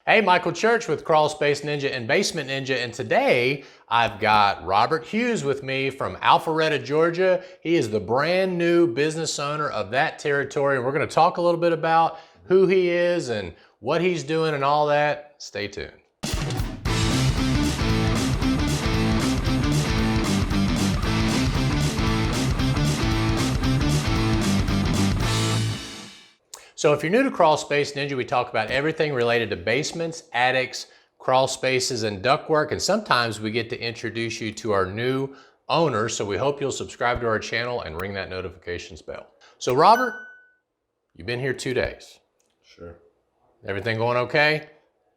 Hey, Michael Church with Crawl Space Ninja and Basement Ninja, and today I've got Robert Hughes with me from Alpharetta, Georgia. He is the brand new business owner of that territory, and we're going to talk a little bit about who he is and what he's doing and all that. Stay tuned. So if you're new to Crawl Space Ninja, we talk about everything related to basements, attics, crawl spaces, and ductwork, and sometimes we get to introduce you to our new owners, so we hope you'll subscribe to our channel and ring that notifications bell. So Robert, you've been here 2 days. Sure. Everything going okay?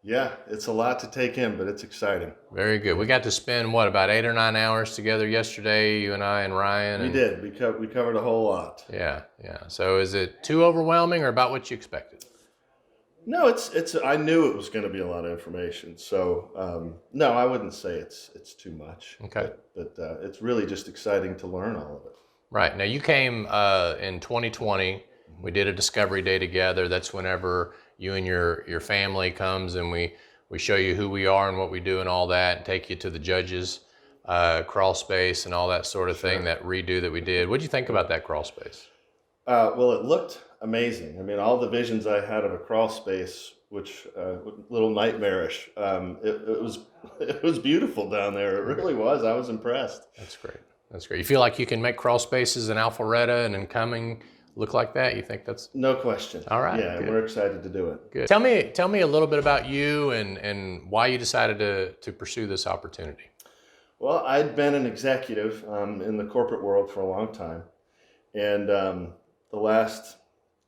Yeah, it's a lot to take in, but it's exciting. Very good. We got to spend, what, about 8 or 9 hours together yesterday, you and I and Ryan? We did. We covered a whole lot. Yeah. So is it too overwhelming or about what you expected? No, it's. I knew it was going to be a lot of information. So, no, I wouldn't say it's too much. Okay. But it's really just exciting to learn all of it. Right. Now, you came in 2020. We did a discovery day together. That's whenever you and your family comes and we show you who we are and what we do and all that, and take you to the judges crawl space and all that sort of thing, that redo that we did. What did you think about that crawl space? Well, it looked amazing. I mean, all the visions I had of a crawl space, which a little nightmarish, it was beautiful down there. It really was. I was impressed. That's great. That's great. You feel like you can make crawl spaces in Alpharetta and in Cumming look like that? You think that's... No question. All right. Yeah, good. We're excited to do it. Good. Tell me a little bit about you and why you decided to pursue this opportunity. Well, I'd been an executive in the corporate world for a long time. And the last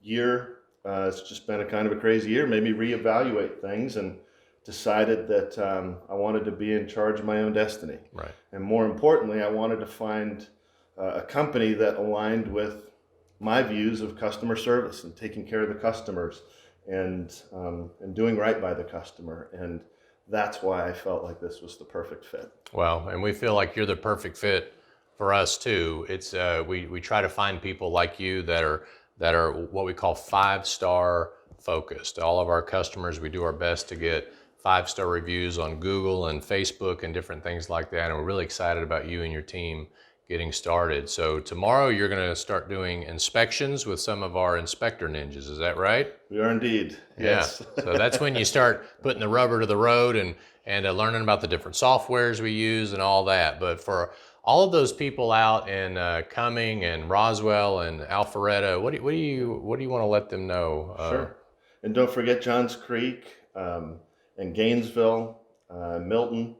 year, it's just been a kind of a crazy year, made me reevaluate things and decided that I wanted to be in charge of my own destiny. Right. And more importantly, I wanted to find a company that aligned with my views of customer service and taking care of the customers and doing right by the customer. And that's why I felt like this was the perfect fit. Well, and we feel like you're the perfect fit for us too. It's we try to find people like you that are what we call 5-star focused. All of our customers, we do our best to get 5-star reviews on Google and Facebook and different things like that. And we're really excited about you and your team getting started. So tomorrow you're going to start doing inspections with some of our inspector ninjas. Is that right? We are indeed. Yes. Yeah. So that's when you start putting the rubber to the road and learning about the different softwares we use and all that. But for all of those people out in Cumming and Roswell and Alpharetta, what do you want to let them know? Sure. And don't forget Johns Creek and Gainesville, Milton.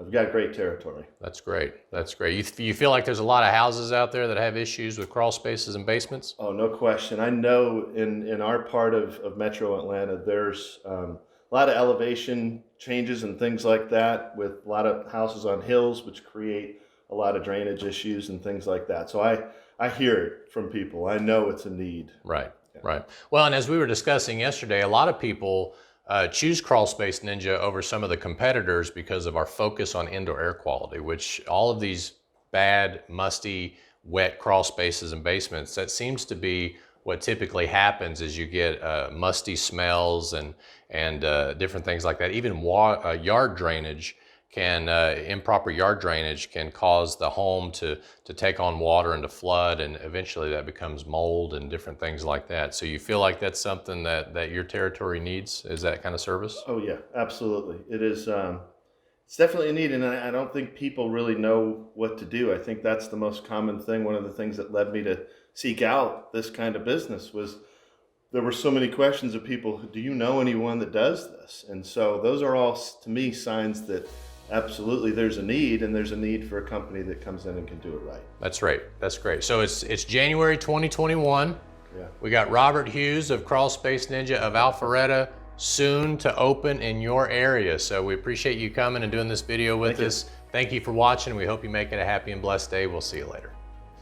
I've got great territory. That's great. That's great. You feel like there's a lot of houses out there that have issues with crawl spaces and basements? Oh, no question. I know in our part of Metro Atlanta, there's a lot of elevation changes and things like that, with a lot of houses on hills, which create a lot of drainage issues and things like that. So I hear it from people. I know it's a need. Right, yeah. Right. Well, and as we were discussing yesterday, a lot of people choose Crawl Space Ninja over some of the competitors because of our focus on indoor air quality, which all of these bad, musty, wet crawl spaces and basements, that seems to be what typically happens is you get musty smells and different things like that. Even yard drainage improper yard drainage can cause the home to take on water and to flood, and eventually that becomes mold and different things like that. So you feel like that's something that your territory needs, is that kind of service? Oh yeah, absolutely. It is, it's definitely a need, and I don't think people really know what to do. I think that's the most common thing. One of the things that led me to seek out this kind of business was there were so many questions of people, do you know anyone that does this? And so those are all, to me, signs that absolutely there's a need, and there's a need for a company that comes in and can do it right. That's right. That's great. So it's January 2021. Yeah. We got Robert Hughes of Crawl Space Ninja of Alpharetta soon to open in your area. So we appreciate you coming and doing this video with us. Thank you for watching. We hope you make it a happy and blessed day. We'll see you later.